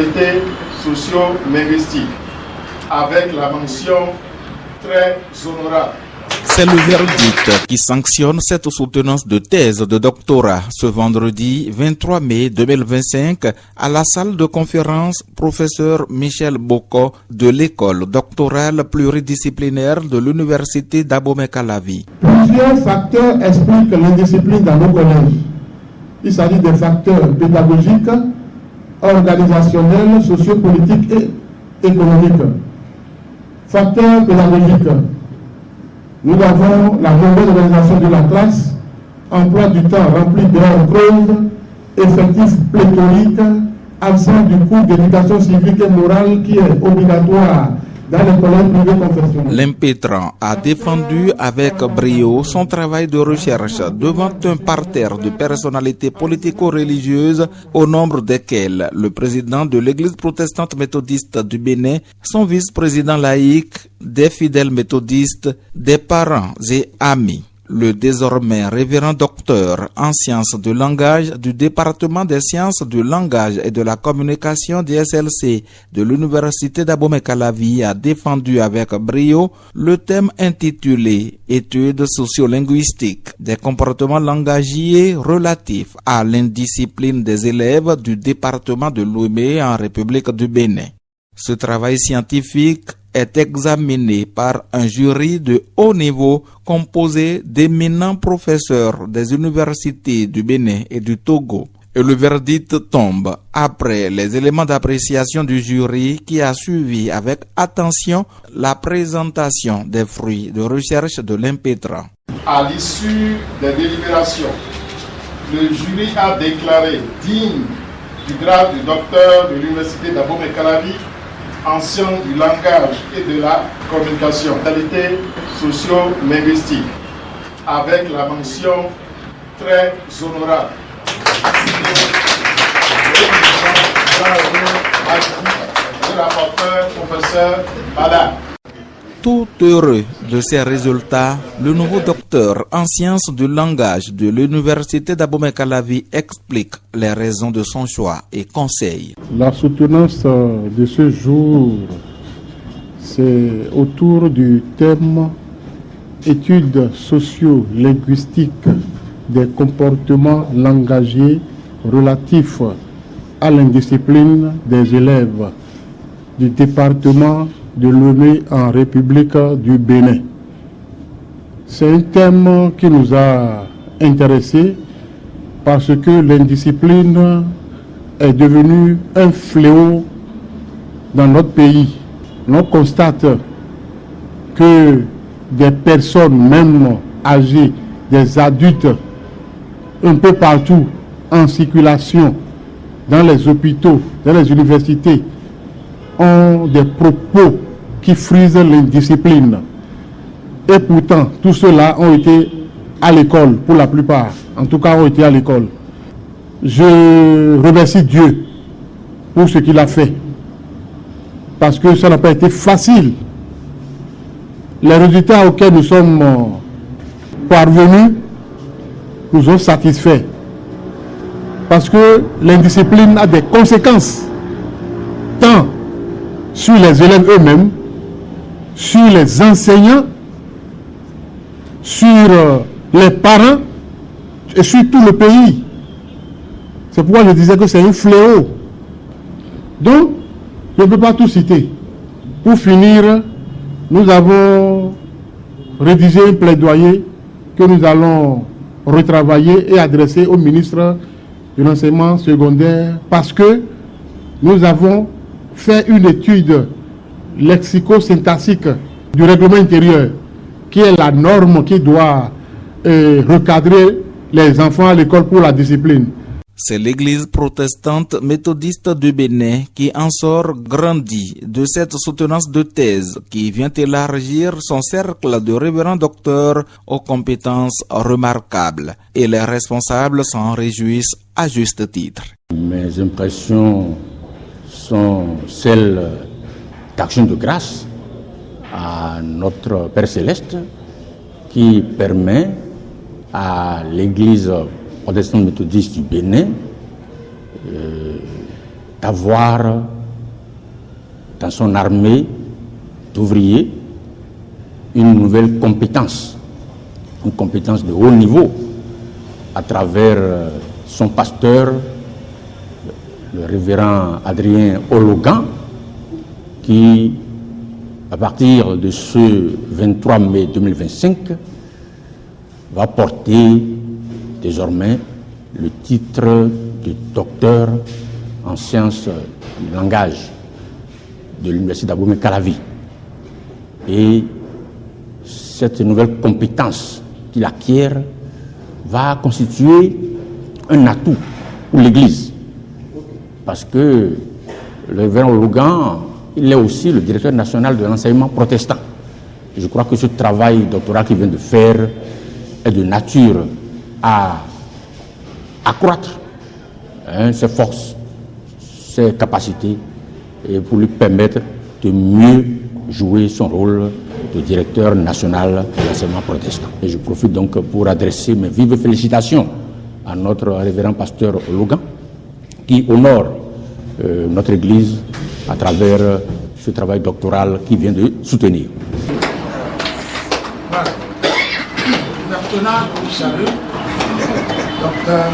qualité socio-linguistique, avec la mention très honorable. C'est le verdict qui sanctionne cette soutenance de thèse de doctorat ce vendredi 23 mai 2025 à la salle de conférence professeur Michel Boko de l'école doctorale pluridisciplinaire de l'université d'Abomey-Calavi. Plusieurs facteurs expliquent l'indiscipline dans nos collèges. Il s'agit des facteurs pédagogiques, organisationnels, sociopolitiques et économiques. Facteurs pédagogiques. Nous avons la mauvaise organisation de la classe, emploi du temps rempli d'heures creuses, effectifs pléthoriques, absence du cours d'éducation civique et morale qui est obligatoire dans les collèges privés confessionnels. L'impétrant a défendu avec brio son travail de recherche devant un parterre de personnalités politico-religieuses au nombre desquelles le président de l'église protestante méthodiste du Bénin, son vice-président laïque, des fidèles méthodistes, des parents et amis. Le désormais révérend docteur en sciences du langage du département des sciences du langage et de la communication DSLC de l'université d'Abomey-Calavi a défendu avec brio le thème intitulé Études sociolinguistiques des comportements langagiers relatifs à l'indiscipline des élèves du département de Lomé en République du Bénin. Ce travail scientifique est examiné par un jury de haut niveau composé d'éminents professeurs des universités du Bénin et du Togo. Et le verdict tombe après les éléments d'appréciation du jury qui a suivi avec attention la présentation des fruits de recherche de l'impétrant. À l'issue des délibérations, le jury a déclaré digne du grade de docteur de l'université d'Abomey-Calavi ancien du langage et de la communication, qualité socio-linguistique, avec la mention très honorable. Le rapporteur, professeur Bada. Tout heureux de ces résultats, le nouveau docteur en sciences du langage de l'université d'Abomey-Calavi explique les raisons de son choix et conseille. La soutenance de ce jour, c'est autour du thème études socio-linguistiques des comportements langagiers relatifs à l'indiscipline des élèves du département de Lomé en République du Bénin. C'est un thème qui nous a intéressés parce que l'indiscipline est devenue un fléau dans notre pays. On constate que des personnes, même âgées, des adultes, un peu partout en circulation, dans les hôpitaux, dans les universités, ont des propos qui frisent l'indiscipline. Et pourtant, tous ceux-là ont été à l'école, pour la plupart. En tout cas, ont été à l'école. Je remercie Dieu pour ce qu'il a fait. Parce que ça n'a pas été facile. Les résultats auxquels nous sommes parvenus nous ont satisfaits. Parce que l'indiscipline a des conséquences, tant sur les élèves eux-mêmes, sur les enseignants, sur les parents et sur tout le pays. C'est pourquoi je disais que c'est un fléau. Donc, je ne peux pas tout citer. Pour finir, nous avons rédigé un plaidoyer que nous allons retravailler et adresser au ministre de l'enseignement secondaire parce que nous avons fait une étude lexico-syntaxique du règlement intérieur qui est la norme qui doit recadrer les enfants à l'école pour la discipline. C'est l'église protestante méthodiste du Bénin qui en sort grandi de cette soutenance de thèse qui vient élargir son cercle de révérends docteurs aux compétences remarquables. Et les responsables s'en réjouissent à juste titre. Mes impressions sont celles d'action de grâce à notre Père Céleste qui permet à l'église protestante méthodiste du Bénin d'avoir dans son armée d'ouvriers une nouvelle compétence, une compétence de haut niveau à travers son pasteur, le révérend Adrien Ologan, qui, à partir de ce 23 mai 2025, va porter désormais le titre de docteur en sciences du langage de l'Université d'Abomey Calavi. Et cette nouvelle compétence qu'il acquiert va constituer un atout pour l'Église. Parce que le révérend Logan, il est aussi le directeur national de l'enseignement protestant. Et je crois que ce travail doctoral qu'il vient de faire est de nature à accroître ses forces, ses capacités, et pour lui permettre de mieux jouer son rôle de directeur national de l'enseignement protestant. Et je profite donc pour adresser mes vives félicitations à notre révérend pasteur Logan, qui honore notre Église à travers ce travail doctoral qu'il vient de soutenir. Voilà. Maintenant, nous saluons docteur.